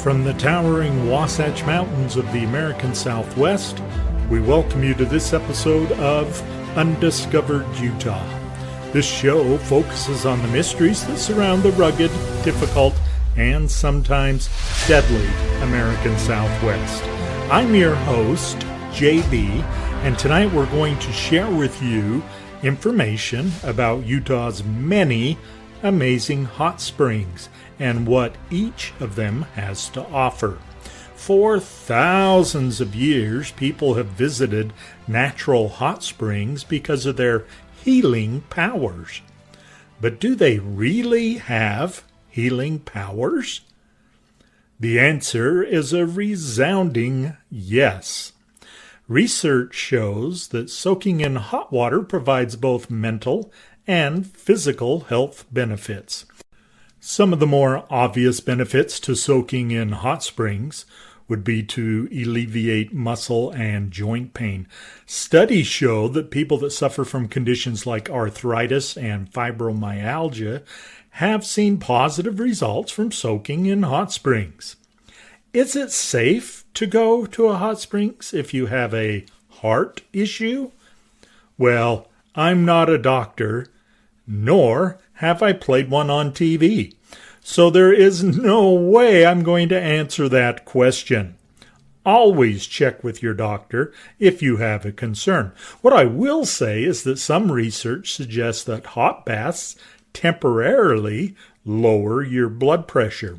From the towering Wasatch Mountains of the American Southwest, we welcome you to this episode of Undiscovered Utah. This show focuses on the mysteries that surround the rugged, difficult, and sometimes deadly American Southwest. I'm your host, JB, and tonight we're going to share with you information about Utah's many amazing hot springs and what each of them has to offer. For thousands of years, people have visited natural hot springs because of their healing powers. But do they really have healing powers? The answer is a resounding yes. Research shows that soaking in hot water provides both mental and physical health benefits. Some of the more obvious benefits to soaking in hot springs would be to alleviate muscle and joint pain. Studies show that people that suffer from conditions like arthritis and fibromyalgia have seen positive results from soaking in hot springs. Is it safe to go to a hot springs if you have a heart issue? Well, I'm not a doctor, nor have I played one on TV. So there is no way I'm going to answer that question. Always check with your doctor if you have a concern. What I will say is that some research suggests that hot baths temporarily lower your blood pressure.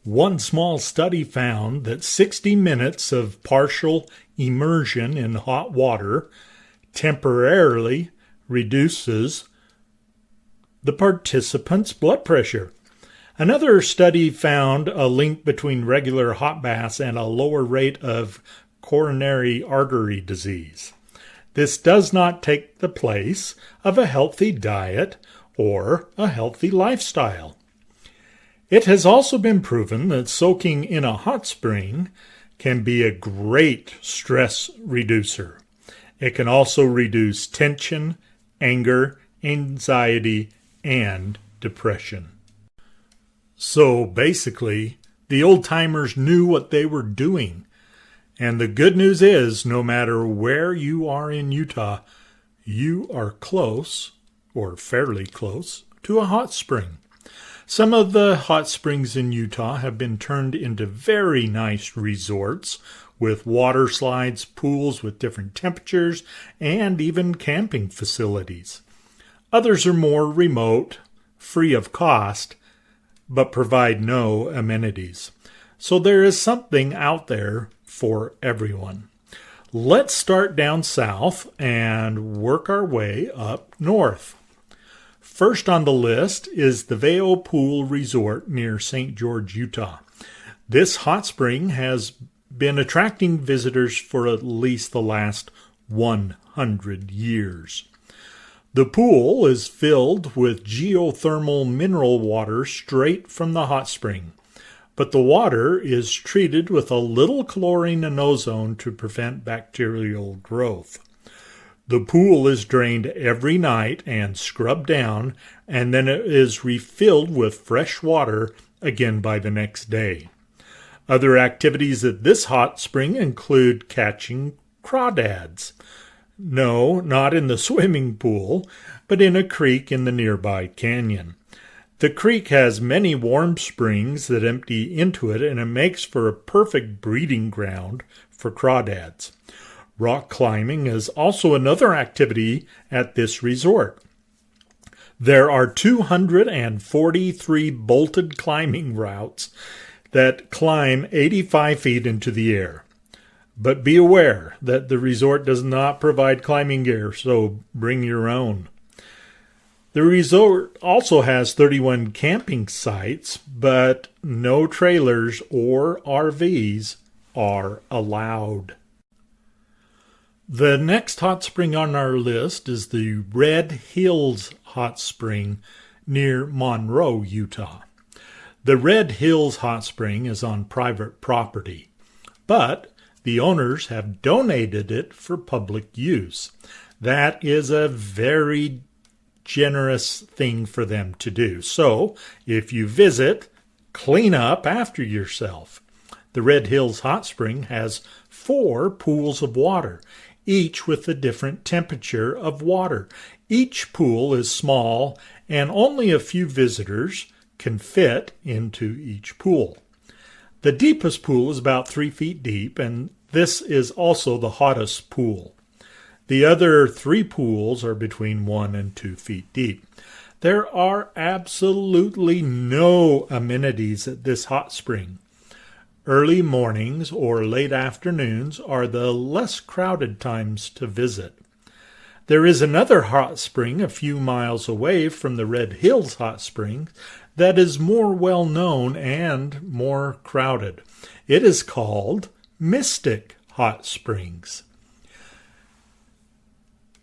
One small study found that 60 minutes of partial immersion in hot water temporarily reduces the participant's blood pressure. Another study found a link between regular hot baths and a lower rate of coronary artery disease. This does not take the place of a healthy diet or a healthy lifestyle. It has also been proven that soaking in a hot spring can be a great stress reducer. It can also reduce tension, anger, anxiety, and depression. So basically, the old-timers knew what they were doing. And the good news is, no matter where you are in Utah, you are close, or fairly close, to a hot spring. Some of the hot springs in Utah have been turned into very nice resorts with water slides, pools with different temperatures, and even camping facilities. Others are more remote, free of cost, but provide no amenities. So there is something out there for everyone. Let's start down south and work our way up north. First on the list is the Veo Pool Resort near St. George, Utah. This hot spring has been attracting visitors for at least the last 100 years. The pool is filled with geothermal mineral water straight from the hot spring, but the water is treated with a little chlorine and ozone to prevent bacterial growth. The pool is drained every night and scrubbed down, and then it is refilled with fresh water again by the next day. Other activities at this hot spring include catching crawdads. No, not in the swimming pool, but in a creek in the nearby canyon. The creek has many warm springs that empty into it, and it makes for a perfect breeding ground for crawdads. Rock climbing is also another activity at this resort. There are 243 bolted climbing routes that climb 85 feet into the air. But be aware that the resort does not provide climbing gear, so bring your own. The resort also has 31 camping sites, but no trailers or RVs are allowed. The next hot spring on our list is the Red Hills Hot Spring near Monroe, Utah. The Red Hills Hot Spring is on private property, but the owners have donated it for public use. That is a very generous thing for them to do. So, if you visit, clean up after yourself. The Red Hills Hot Spring has 4 pools of water, each with a different temperature of water. Each pool is small, and only a few visitors can fit into each pool. The deepest pool is about 3 feet deep, and this is also the hottest pool. The other 3 pools are between 1 and 2 feet deep. There are absolutely no amenities at this hot spring. Early mornings or late afternoons are the less crowded times to visit. There is another hot spring a few miles away from the Red Hills Hot Springs that is more well known and more crowded. It is called Mystic Hot Springs.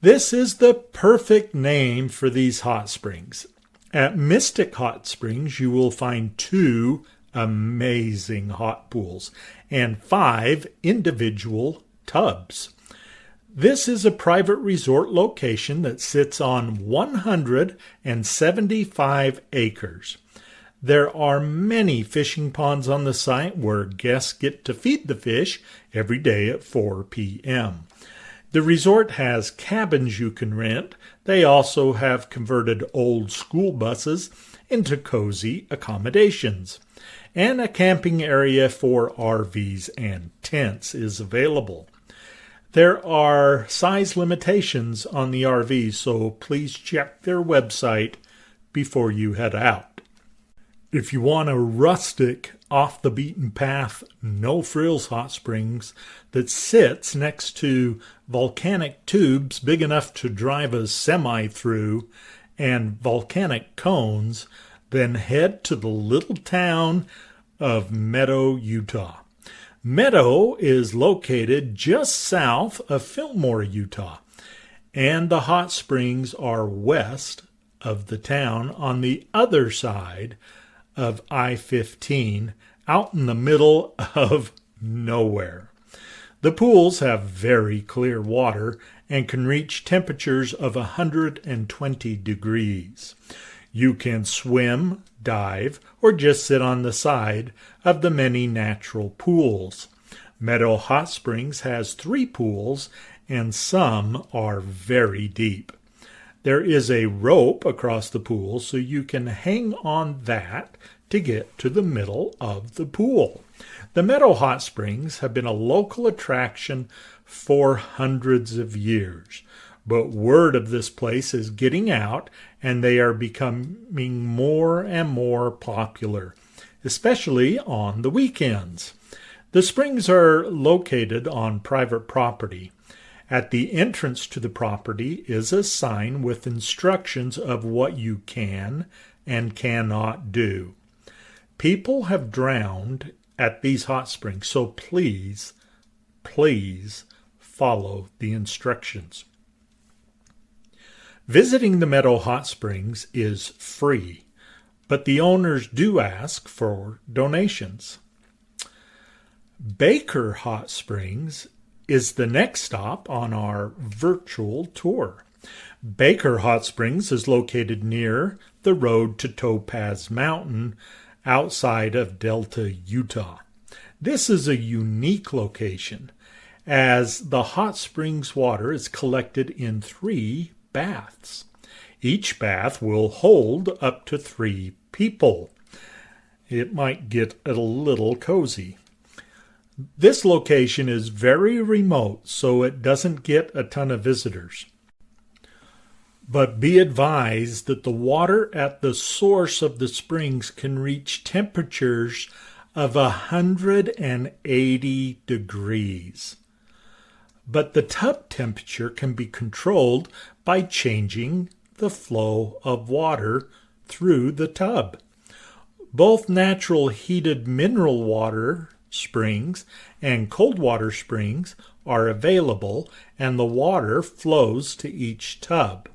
This is the perfect name for these hot springs. At Mystic Hot Springs, you will find 2 amazing hot pools and 5 individual tubs. This is a private resort location that sits on 175 acres. There are many fishing ponds on the site where guests get to feed the fish every day at 4 p.m. The resort has cabins you can rent. They also have converted old school buses into cozy accommodations. And a camping area for RVs and tents is available. There are size limitations on the RVs, so please check their website before you head out. If you want a rustic, off-the-beaten-path, no-frills hot springs that sits next to volcanic tubes big enough to drive a semi through and volcanic cones, then head to the little town of Meadow, Utah. Meadow is located just south of Fillmore, Utah, and the hot springs are west of the town on the other side of I-15, out in the middle of nowhere. The pools have very clear water and can reach temperatures of 120 degrees. You can swim, dive, or just sit on the side of the many natural pools. Meadow Hot Springs has 3 pools, and some are very deep. There is a rope across the pool, so you can hang on that to get to the middle of the pool. The Meadow Hot Springs have been a local attraction for hundreds of years, but word of this place is getting out, and they are becoming more and more popular, especially on the weekends. The springs are located on private property. At the entrance to the property is a sign with instructions of what you can and cannot do. People have drowned at these hot springs, so please follow the instructions. Visiting the Meadow Hot Springs is free, but the owners do ask for donations. Baker Hot Springs is the next stop on our virtual tour. Baker Hot Springs is located near the road to Topaz Mountain outside of Delta, Utah. This is a unique location as the hot springs water is collected in 3 baths. Each bath will hold up to 3 people. It might get a little cozy. This location is very remote, so it doesn't get a ton of visitors. But be advised that the water at the source of the springs can reach temperatures of 180 degrees. But the tub temperature can be controlled by changing the flow of water through the tub. Both natural heated mineral water springs and cold water springs are available, and the water flows to each tub.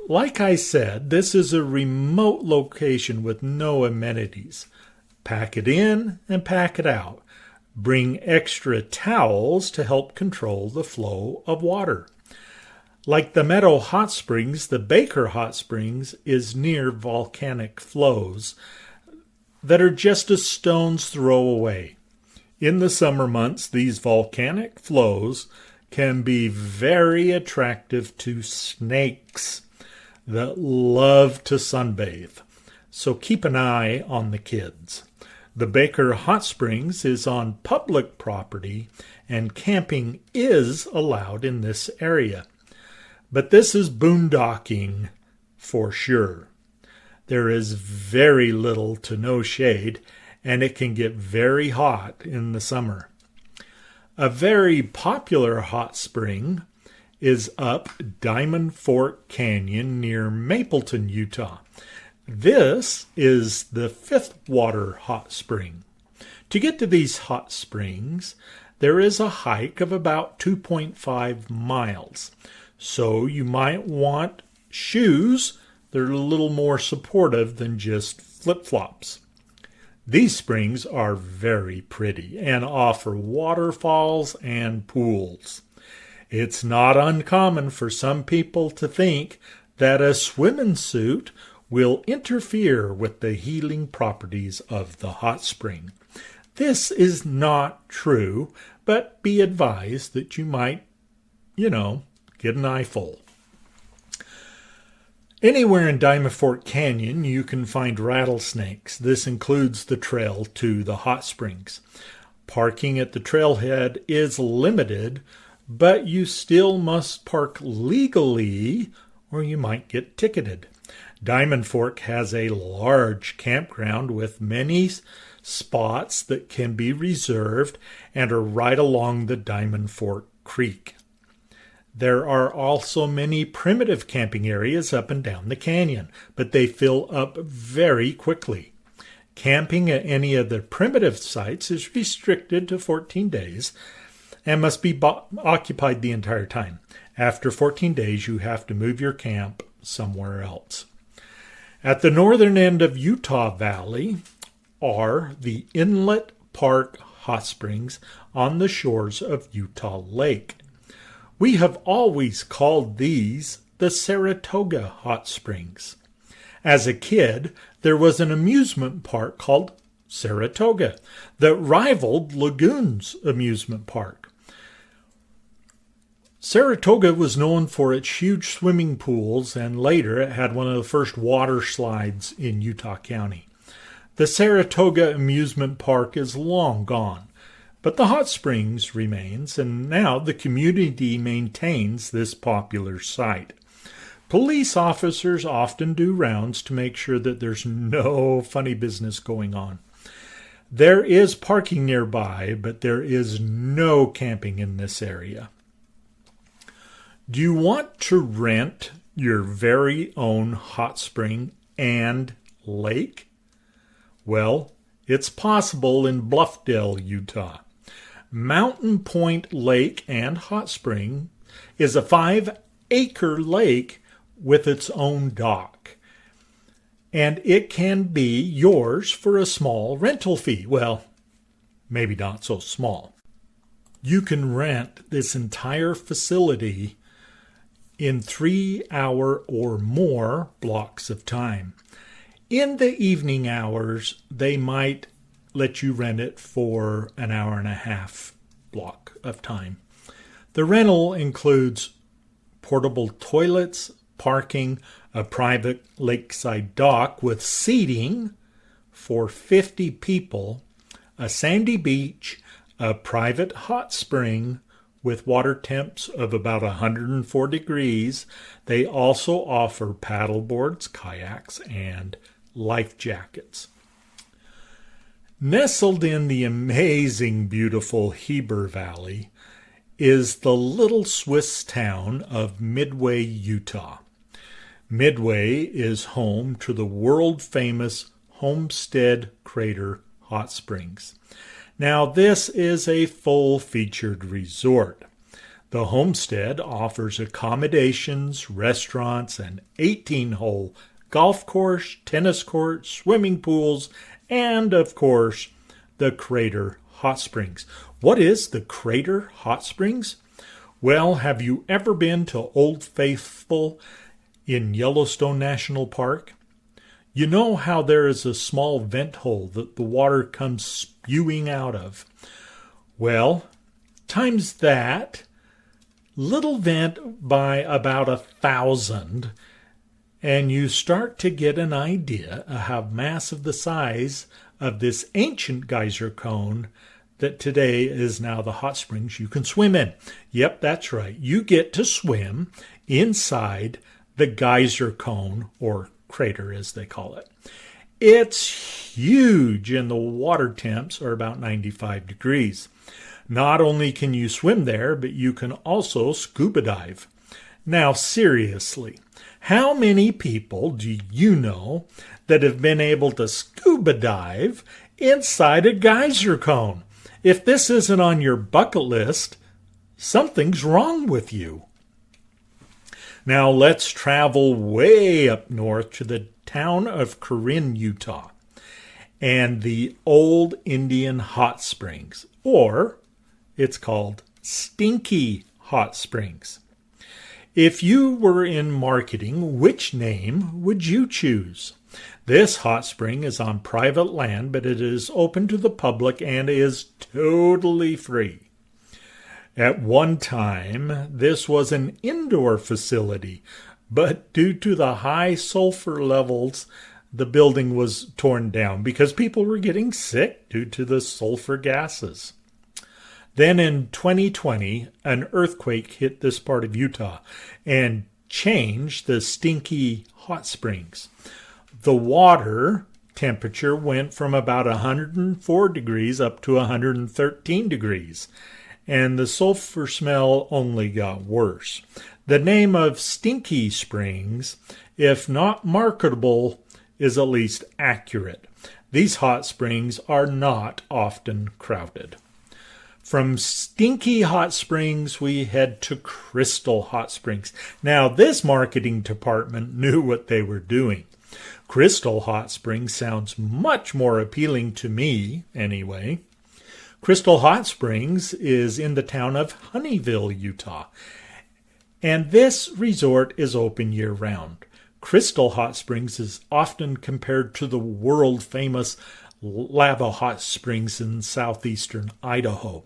Like I said, this is a remote location with no amenities. Pack it in and pack it out. Bring extra towels to help control the flow of water. Like the Meadow Hot Springs, the Baker Hot Springs is near volcanic flows that are just a stone's throw away. In the summer months, these volcanic flows can be very attractive to snakes that love to sunbathe. So keep an eye on the kids. The Baker Hot Springs is on public property, and camping is allowed in this area. But this is boondocking for sure. There is very little to no shade, and it can get very hot in the summer. A very popular hot spring is up Diamond Fork Canyon near Mapleton, Utah. This is the Fifth Water Hot Spring. To get to these hot springs, there is a hike of about 2.5 miles. So you might want shoes that are a little more supportive than just flip-flops. These springs are very pretty and offer waterfalls and pools. It's not uncommon for some people to think that a swimming suit will interfere with the healing properties of the hot spring. This is not true, but be advised that you might, get an eyeful. Anywhere in Diamond Fork Canyon, you can find rattlesnakes. This includes the trail to the hot springs. Parking at the trailhead is limited, but you still must park legally or you might get ticketed. Diamond Fork has a large campground with many spots that can be reserved and are right along the Diamond Fork Creek. There are also many primitive camping areas up and down the canyon, but they fill up very quickly. Camping at any of the primitive sites is restricted to 14 days and must be occupied the entire time. After 14 days, you have to move your camp somewhere else. At the northern end of Utah Valley are the Inlet Park Hot Springs on the shores of Utah Lake. We have always called these the Saratoga Hot Springs. As a kid, there was an amusement park called Saratoga that rivaled Lagoon's amusement park. Saratoga was known for its huge swimming pools, and later it had one of the first water slides in Utah County. The Saratoga amusement park is long gone, but the hot springs remains, and now the community maintains this popular site. Police officers often do rounds to make sure that there's no funny business going on. There is parking nearby, but there is no camping in this area. Do you want to rent your very own hot spring and lake? Well, it's possible in Bluffdale, Utah. Mountain Point Lake and Hot Spring is a 5-acre lake with its own dock, and it can be yours for a small rental fee. Well, maybe not so small. You can rent this entire facility in 3-hour or more blocks of time. In the evening hours, they might let you rent it for an hour and a half block of time. The rental includes portable toilets, parking, a private lakeside dock with seating for 50 people, a sandy beach, a private hot spring with water temps of about 104 degrees. They also offer paddle boards, kayaks, and life jackets. Nestled in the amazing, beautiful Heber Valley is the little Swiss town of Midway, Utah. Midway is home to the world-famous Homestead Crater Hot Springs. Now, this is a full-featured resort. The Homestead offers accommodations, restaurants, an 18-hole golf course, tennis court, swimming pools, and, of course, the Crater Hot Springs. What is the Crater Hot Springs? Well, have you ever been to Old Faithful in Yellowstone National Park? You know how there is a small vent hole that the water comes spewing out of? Well, times that little vent by about 1,000, and you start to get an idea of how massive the size of this ancient geyser cone that today is now the hot springs you can swim in. Yep, that's right. You get to swim inside the geyser cone, or crater as they call it. It's huge, and the water temps are about 95 degrees. Not only can you swim there, but you can also scuba dive. Now, seriously, how many people do you know that have been able to scuba dive inside a geyser cone? If this isn't on your bucket list, something's wrong with you. Now let's travel way up north to the town of Corinne, Utah, and the Old Indian Hot Springs, or it's called Stinky Hot Springs. If you were in marketing, which name would you choose? This hot spring is on private land, but it is open to the public and is totally free. At one time, this was an indoor facility, but due to the high sulfur levels, the building was torn down because people were getting sick due to the sulfur gases. Then in 2020, an earthquake hit this part of Utah and changed the Stinky Hot Springs. The water temperature went from about 104 degrees up to 113 degrees, and the sulfur smell only got worse. The name of Stinky Springs, if not marketable, is at least accurate. These hot springs are not often crowded. From Stinky Hot Springs, we head to Crystal Hot Springs. Now, this marketing department knew what they were doing. Crystal Hot Springs sounds much more appealing to me, anyway. Crystal Hot Springs is in the town of Honeyville, Utah, and this resort is open year-round. Crystal Hot Springs is often compared to the world-famous Lava Hot Springs in southeastern Idaho.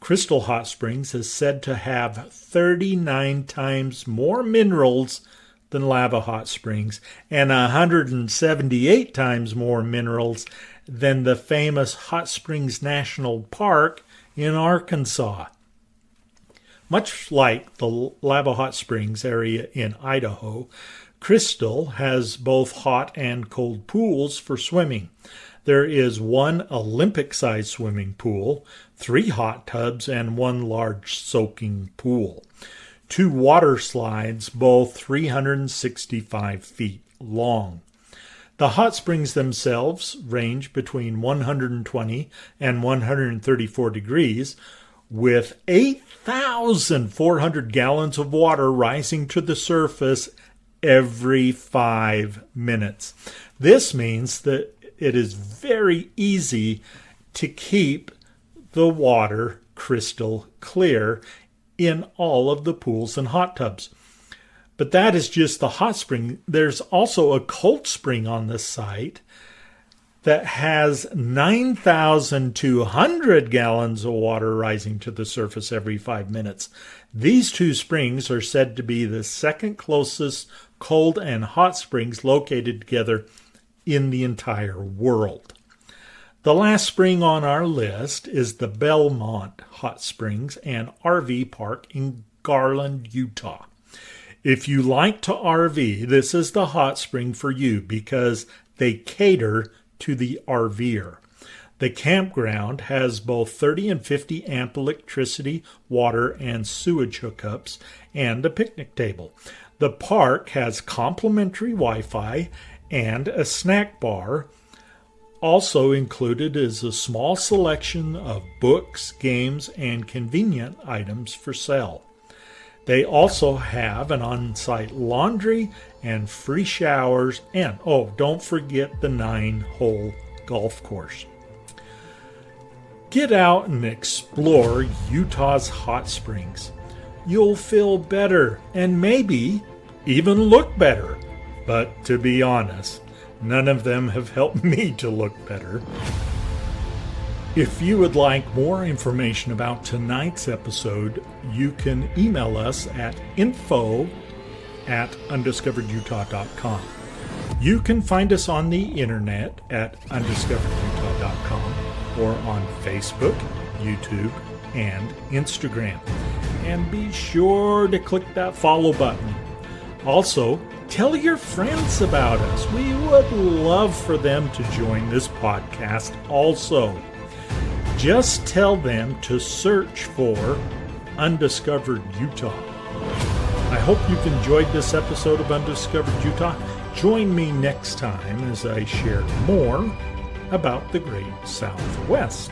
Crystal Hot Springs is said to have 39 times more minerals than Lava Hot Springs and 178 times more minerals than the famous Hot Springs National Park in Arkansas. Much like the Lava Hot Springs area in Idaho, Crystal has both hot and cold pools for swimming. There is one Olympic-sized swimming pool, 3 hot tubs, and 1 large soaking pool. 2 water slides, both 365 feet long. The hot springs themselves range between 120 and 134 degrees, with 8,400 gallons of water rising to the surface every 5 minutes. This means that it is very easy to keep the water crystal clear in all of the pools and hot tubs. But that is just the hot spring. There's also a cold spring on this site that has 9,200 gallons of water rising to the surface every 5 minutes. These 2 springs are said to be the second closest cold and hot springs located together in the entire world. The last spring on our list is the Belmont Hot Springs and RV Park in Garland, Utah. If you like to RV, this is the hot spring for you because they cater to the RVer. The campground has both 30 and 50 amp electricity, water, and sewage hookups, and a picnic table. The park has complimentary Wi-Fi and a snack bar. Also included is a small selection of books, games, and convenient items for sale. They also have an on-site laundry and free showers, and don't forget the 9-hole golf course. Get out and explore Utah's hot springs. You'll feel better and maybe even look better. But to be honest, none of them have helped me to look better. If you would like more information about tonight's episode, you can email us at info@undiscoveredutah.com. You can find us on the internet at undiscoveredutah.com or on Facebook, YouTube, and Instagram. And be sure to click that follow button. Also, tell your friends about us. We would love for them to join this podcast also. Just tell them to search for Undiscovered Utah. I hope you've enjoyed this episode of Undiscovered Utah. Join me next time as I share more about the Great Southwest.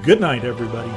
Good night, everybody.